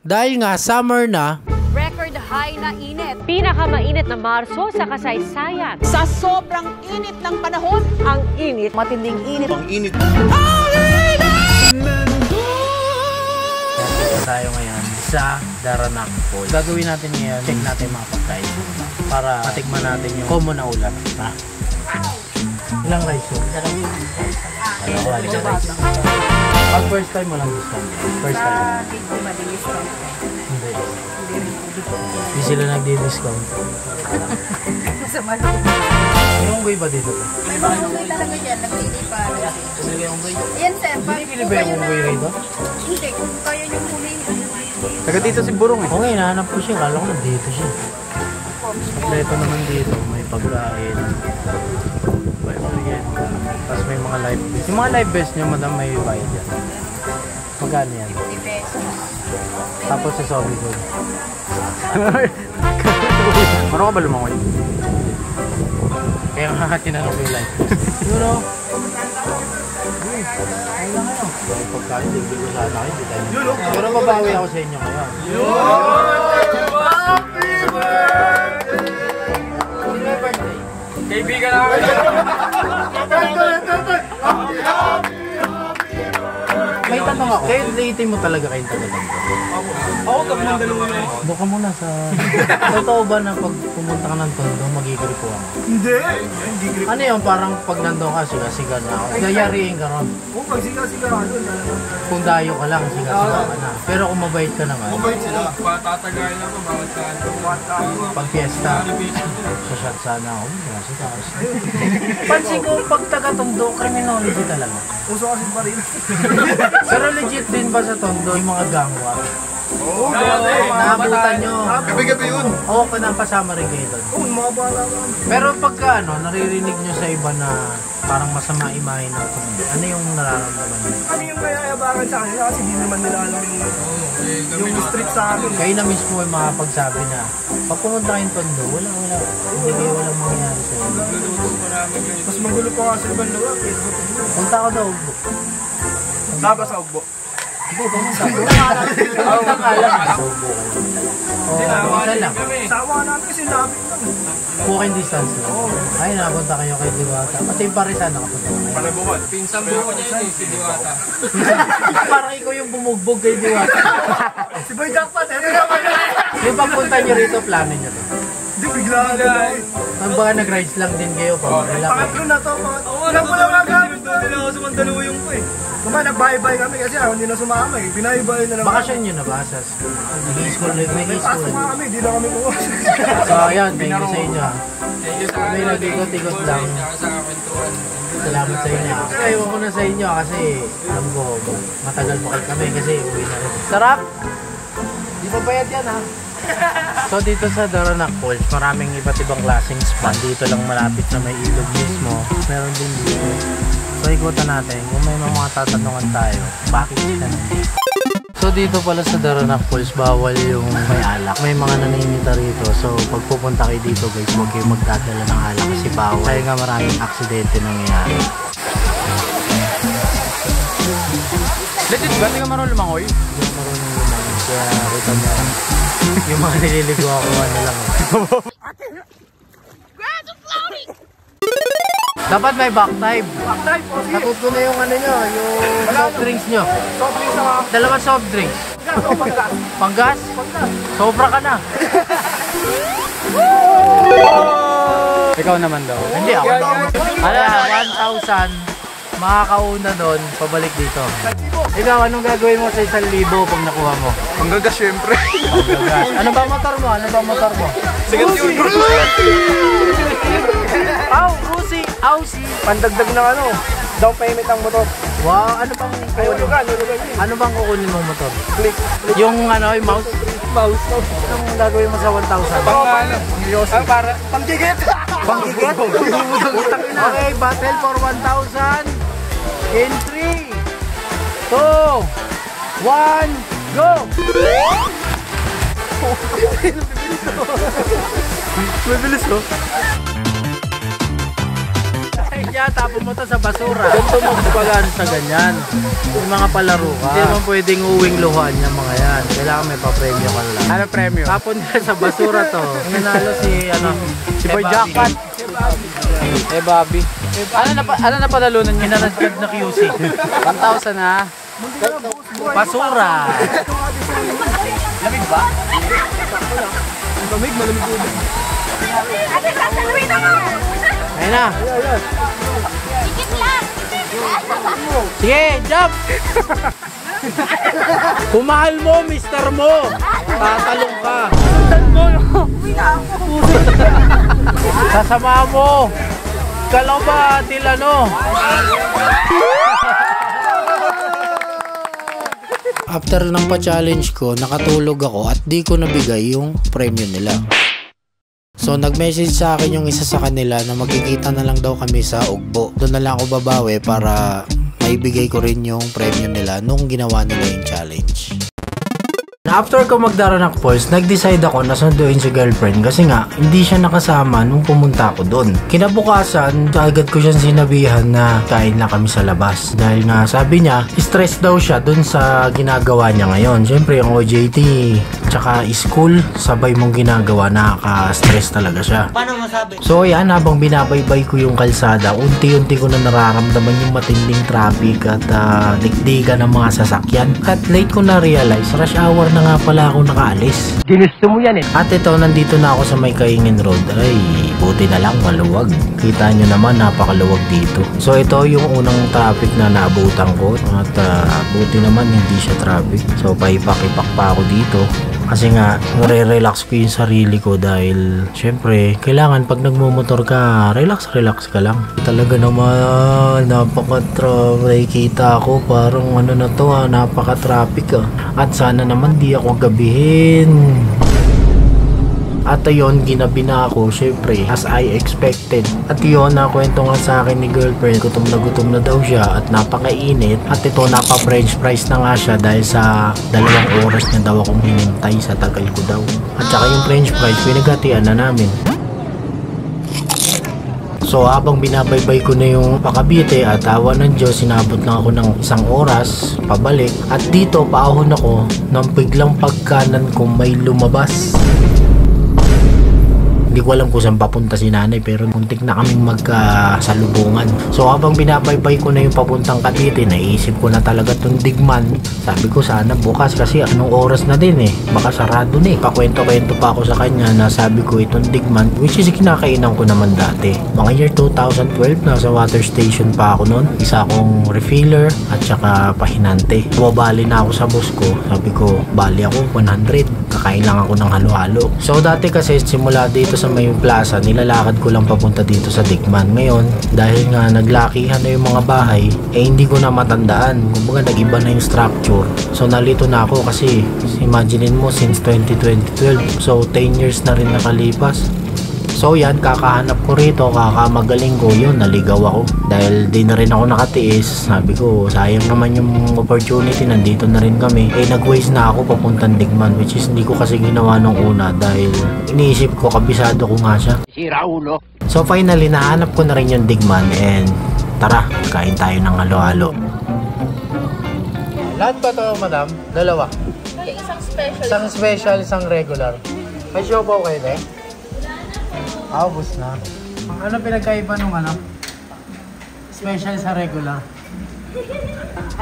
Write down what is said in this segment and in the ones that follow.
Dahil nga summer na, record high na init. Pinakamainit na Marso sa kasaysayan. Sa sobrang init ng panahon, ang init, matinding init. Ang init. tayo ngayon sa Daranac Falls. Gagawin natin ngayon, check natin mga pagkain para matikman natin yung common na ulam. Ilang rice yun? Dalawa rice. Pag first time mo lang discount. First time. Dito ba discount? Hindi. Hindi sila nagdi-discount. Sa malaki. May unggoy ba dito? May mga unggoy talaga dyan, nagpili pa. Kasi may unggoy. Yan sir, pag Hindi ba yung unggoy rito? hindi, kung kaya yung hulihin. Taga dito si Burong eh. Okay, nahanap ko siya. Kala ko nandito siya. Kompleto naman dito. May pagkain. May merienda. Tapos may mga live best. Yung mga live best nyo, madam, may bayad yan. Magkano yan? 50 pesos. Tapos si Sobi ko. Marunong ka ba lumangoy? Kaya nga tinanong ko yung live best. Yun o. Ay lang ano. May pagkain, hindi ko sana kayo. Hindi tayo. Pero mabawi ako sa inyo ngayon. Happy birthday! Sino may birthday? Kaibigan na kami! May tanong ako. Kayo dating mo talaga kayong taga-Tondo? Ako kapag dalawa na eh. Doon ka muna sa... Totoo ba na pag pumunta ka ng Tondo, magigripo ka? Hindi! Hindi grip. Ano yun? Parang pag nandun ka, siga-siga na ako. Gayariin ka ron. Oo, pag siga-siga ka doon. Kung dayo ka lang, siga-siga ka na. Pero kung mabait ka naman, Mabait sila. Patatagayin ako, bawat saan. pag fiesta, sa shot sana ako. Kasi taas. Pansin ko, pag taga-Tondo, criminology talaga. Uso kasi pa rin. Pero legit din ba sa Tondo yung mga gangwa? Oo, Naabutan nyo. gabi-gabi yun. Oo, napasama rin kayo doon. Oo, mga bala ka. Pero pagka naririnig nyo sa iba na parang masama imahe ng Tondo, ano yung nararamdaman nyo? Ano yung mayayabangan sa kanila kasi hindi naman nila alam yung street sa akin. Kayo na mismo ay makapagsabi na pag pumunta kayong Tondo, wala, hindi kayo walang mangyayari sa inyo. Mas magulo pa nga sa ibang lugar. Punta ka daw, Ugbo. Saba sa Ugbo. Punta ka lang. Ugbo kayo. Isa lang. Sawa namin kasi lapit lang. Walking distance lang. Ay, napunta kayo kay Diwata. Pati yung Parisan nakapunta kayo. Palabukan. Pinsang buko niya yun si Diwata. Parang ikaw yung bumugbog kay Diwata. Si Boy Jackpot eh. Yung pagpunta nyo rito, plano nyo to. Hindi, bigla na Ang baka nag-rides lang din kayo pa. Pangatlo na to. Walang wala nga gamit to. Hindi na ako sa Mandaluyong ko eh. Kumbaga nag-bye-bye kami kasi hindi na sumama eh. Binay-bye na naman. Bakasyon nyo na ba? Nag-i-school, May pasok nag-i-school. nga kami, hindi na kami kuha. So, ayan, thank you sa inyo. May nag-ikot-ikot lang. Salamat sa inyo. Ewan ko na sa inyo kasi alam ko matagal pa kayo kami kasi uwi na rin. Sarap! Di pa bayad yan ha? So dito sa Daranac Falls, maraming iba't ibang klaseng spa. Dito lang malapit na may ilog mismo. Meron din dito. So ikutan natin kung may mga tatanungan tayo. Bakit kita nandito? So dito pala sa Daranac Falls, bawal yung may alak. May mga naninita rito. So pag pupunta kayo dito guys, huwag kayo magdadala ng alak kasi bawal. Kaya nga maraming aksidente nangyayari. Legit ba? Hindi ka marunong lumangoy? Hindi ako marunong lumangoy. Kaya rito mo yung mga nililigo ako ano lang. Dapat may back dive. Backdive po. Takot ko na yung ano nyo, yung soft drinks nyo. Soft drinks ako. Dalawang soft drinks. Pagkas. Panggas? Sobra ka na. Ikaw naman daw. Hindi ako. Ano, 1,000. Makakauna doon, pabalik dito. Ikaw, anong gagawin mo sa 1,000 pag nakuha mo? Ang gagas syempre. Panggagas. Ano ba motor mo? Ano ba motor mo? Sigat yun. Cruising! Aussie! Pandagdag ng ano, down payment ang motor. Wow, ano bang Ay, kukunin? nulugan yun. Ano bang kukunin mong motor? Click. Yung ano, yung mouse? Mouse. Anong gagawin mo sa 1,000? Pang ano? Para, panggigit. Panggigit? Okay, battle for 1,000 in 3, 2, 1, go! Mabilis oh. yan, tapon mo to sa basura. Ganito magpagaan sa ganyan. Yung mga palaro ka. Hindi naman pwedeng uwing luhaan yung mga yan. Kailangan may pa-premyo ka lang. Ano premyo? Tapon nila sa basura to. Nanalo si Boy Jackpot. Bobby. Ano na panalunan niyo? Kinanagkag na QC. 1,000 na. Basura. Lamig ba? Lamig, malamig po. Ayun na. Sige, jump! Kumahal mo, mister mo! Tatalong ka! Sasama mo! Kalaw ba, Tilano? After ng pa-challenge ko, nakatulog ako at di ko nabigay yung premyo nila. So nag-message sa akin yung isa sa kanila na magkikita na lang daw kami sa Ugbo. Doon na lang ako babawi para maibigay ko rin yung premyo nila nung ginawa nila yung challenge. After ko magdaro ng pulse, nag-decide ako na sunduin si girlfriend kasi nga hindi siya nakasama nung pumunta ako doon. Kinabukasan, agad ko siyang sinabihan na kain lang kami sa labas. Dahil nga sabi niya, stress daw siya doon sa ginagawa niya ngayon. Siyempre yung OJT tsaka school, sabay mong ginagawa, nakaka-stress talaga siya. Paano masabi? So yan, habang binabaybay ko yung kalsada, unti-unti ko na nararamdaman yung matinding traffic at dikdikan ng mga sasakyan. At late ko na realize, rush hour na nga pala ako nakaalis. Ginusto mo yan eh. At ito, nandito na ako sa may Kaingin Road. Ay, buti na lang, maluwag. Kita nyo naman, napakaluwag dito. So ito yung unang traffic na naabutan ko. At buti naman, hindi siya traffic. So paipak-ipak pa ako dito. Kasi nga, nare-relax ko yung sarili ko dahil syempre, kailangan pag nagmumotor ka, relax ka lang. Talaga naman, napaka-traffic. Nakikita ako, parang ano na to napaka-traffic At sana naman di ako gabihin. At ayun, ginabi na ako, syempre, as I expected. At yun, nakwento nga sa akin ni girlfriend, gutom na daw siya at napakainit. At ito, napa-french fries na nga siya dahil sa 2 oras na daw akong hinintay sa tagal ko daw. At saka yung french fries, pinagatian na namin. So habang binabaybay ko na yung Pakabite at awa ng Diyos, sinabot lang ako ng 1 oras pabalik. At dito, paahon ako ng biglang pagkanan ko may lumabas. Hindi ko alam kung saan papunta si nanay pero muntik na kaming magkasalubungan. So habang binabaybay ko na yung papuntang Cavite, naisip ko na talaga itong digman. Sabi ko sana bukas kasi anong oras na din baka sarado na Pakwento-kwento pa ako sa kanya na sabi ko itong digman, which is kinakainan ko naman dati. Mga year 2012, nasa water station pa ako noon. Isa akong refiller at saka pahinante. Bumabali na ako sa bus ko. Sabi ko, bali ako 100. Kakain lang ako ng halo-halo. So dati kasi simula dito sa may plaza, nilalakad ko lang papunta dito sa Digman. Ngayon, dahil nga naglakihan na yung mga bahay, hindi ko na matandaan. Kumbaga nag-iba na yung structure. So nalito na ako kasi imaginein mo since 2012. So 10 years na rin nakalipas. So yan, kakahanap ko rito, kakamagaling ko yun, naligaw ako. Dahil di na rin ako nakatiis, sabi ko, sayang naman yung opportunity, nandito na rin kami. Nag-waste na ako papuntang Digman, which is hindi ko kasi ginawa nung una dahil iniisip ko, kabisado ko nga siya. Sira ulo. So finally, nahanap ko na rin yung Digman and tara, kain tayo ng halo-halo. Lahat ba to, madam? Dalawa? Ay, isang special. Isang special, isang regular. May siopaw kayo, eh? Ubus na. Ano pinagkaiba nung special sa regular?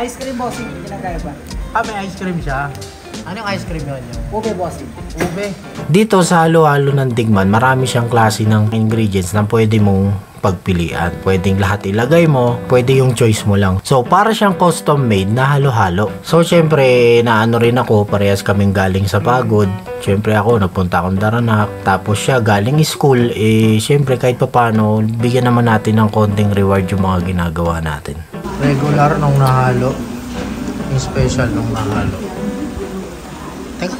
Ice cream bossing, pinagkaiba. May ice cream siya. Anong ice cream yun? Ube bossing. Ube. Dito sa halo-halo ng Digman, marami siyang klase ng ingredients na pwede mong pagpilian. Pwedeng lahat ilagay mo, pwede yung choice mo lang. So, para siyang custom made na halo-halo. So, syempre, naano rin ako, parehas kaming galing sa pagod. Syempre ako, nagpunta akong Daranak. Tapos siya, galing school, syempre kahit papano, bigyan naman natin ng konting reward yung mga ginagawa natin. Regular nung nahalo. Yung special nung nahalo. Teka.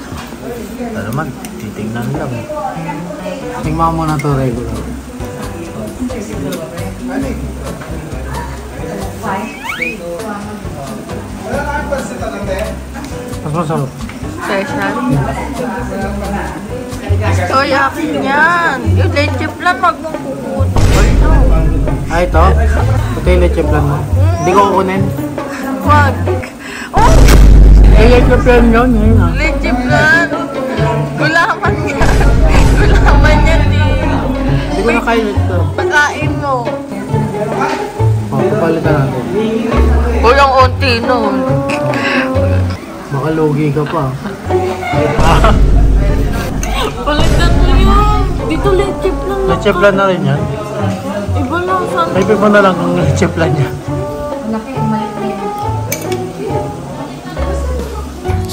Ito naman, titignan lang. Tingnan mo na to regular. Mas masarap. Special. Gusto yakin yan. Yung leche plan, wag mong bukod. ito. Ito yung leche plan mo. Hindi ko kukunin. Wag. Oh! Yung leche plan yun. Yun ah. Leche plan. Gulaman yan. Gulaman yan eh. Hindi ko na kain ito. Pagkain mo. Papalitan natin. Walang onti nun. Baka lugi ka pa. Palitan mo yun. Dito leche plan. Leche plan na rin yan. Iba lang sa... May pipo na lang kung leche plan niya.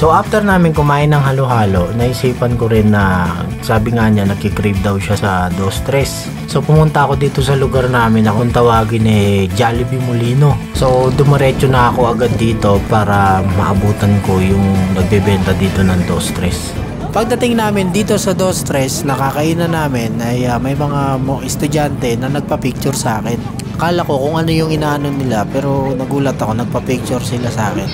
So after namin kumain ng halo-halo, naisipan ko rin na sabi nga niya nagkikrave daw siya sa Dos Tres. So pumunta ako dito sa lugar namin na kung tawagin Jollibee Molino. So dumiretso na ako agad dito para maabutan ko yung nagbebenta dito ng Dos Tres. Pagdating namin dito sa Dos Tres, nakakainan namin ay may mga estudyante na nagpa-picture sa akin. Akala ko kung ano yung inaano nila pero nagulat ako, nagpa-picture sila sa akin.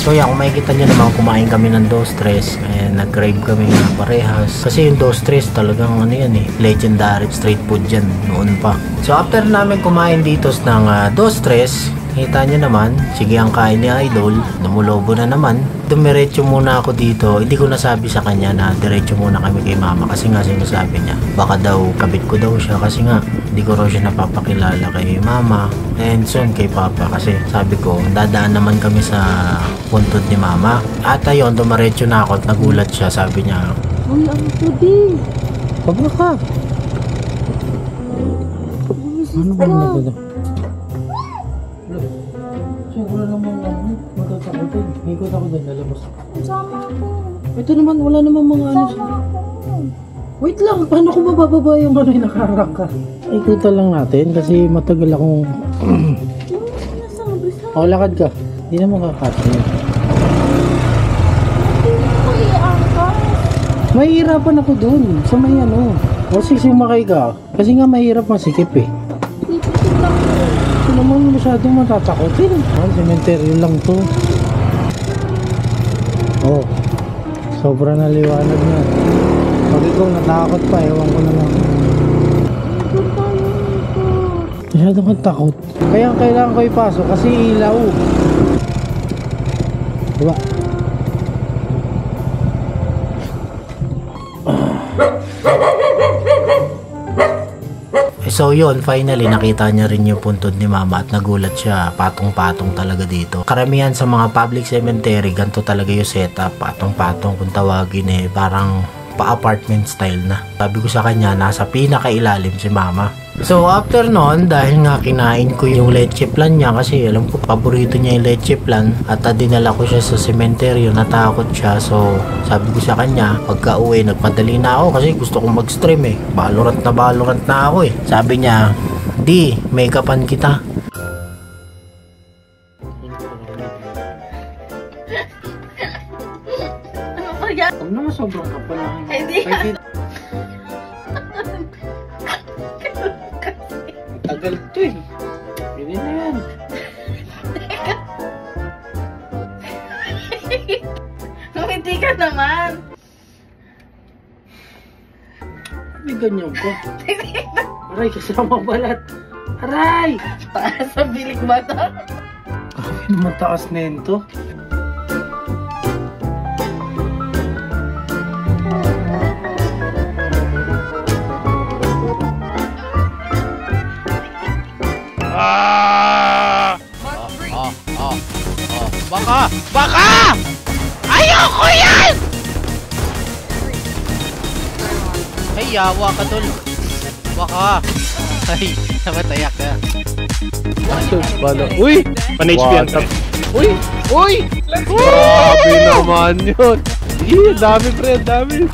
So yan, kung makikita nyo naman, kumain kami ng Dos Tres. Nag-crave kami ng parehas. Kasi yung Dos Tres talagang ano yan legendary street food yan noon pa. So after namin kumain dito ng Dos Tres, kita nyo naman, sige ang kain ni Idol, numulobo na naman. Dumiretso muna ako dito. Hindi ko nasabi sa kanya na diretso muna kami kay mama kasi nga sinasabi niya baka daw kabit ko daw siya kasi nga hindi ko raw siya napapakilala kay mama and soon kay papa kasi sabi ko dadaan naman kami sa puntod ni mama. At ayun, dumiretso na ako at nagulat siya, sabi niya, Uy, ang pudi. "Wag na ka." Ano ba na? Wala namang matatakotin. Ikot ako doon, lalabas. Sama ako. Ito naman, wala namang mga ano. Sama ako. Wait lang, paano ko mabababa yung ano yung nakarang ka? Ikutan lang natin kasi matagal akong... Nasabi sa... O, lakad ka. Hindi na makakatin. Mahihirapan ako doon sa may ano. O, sumakay ka. Kasi nga mahirap masikip eh. Ito naman masyadong matatakotin. Cementerio lang to. Oh, sobra na liwanag na. Pag ikaw natakot pa, ewan ko na lang. Masyadong kang takot. Kaya kailangan ko ipasok kasi ilaw. Diba? So yun, finally nakita niya rin yung puntod ni mama at nagulat siya. Patong-patong talaga dito. Karamihan sa mga public cemetery, ganito talaga yung setup. Patong-patong kung tawagin parang pa-apartment style na. Sabi ko sa kanya, nasa pinakailalim si mama. So after nun, dahil nga kinain ko yung leche plan niya kasi alam ko paborito niya yung leche plan at dinala ko siya sa sementeryo, natakot siya. So sabi ko sa kanya, pagka uwi nagpadali na ako kasi gusto kong mag-stream Valorant na ako Sabi niya, "Di, make-upan kita." Ano ba yan? Huwag naman sobrang kapal. Hindi yan. Tagal to Hindi na yan. Hindi ka naman. May ganyan ko. Aray, kasama balat. Aray! Taas sa bilik mata. Ay, naman taas na yun to. Baka! Ayoko yan! Ay, yawa ka tol. Baka. Ay, namatayak ka. Uy! Pan-HP ang top. Uy! Uy! Grabe naman yun. Dami pre, dami.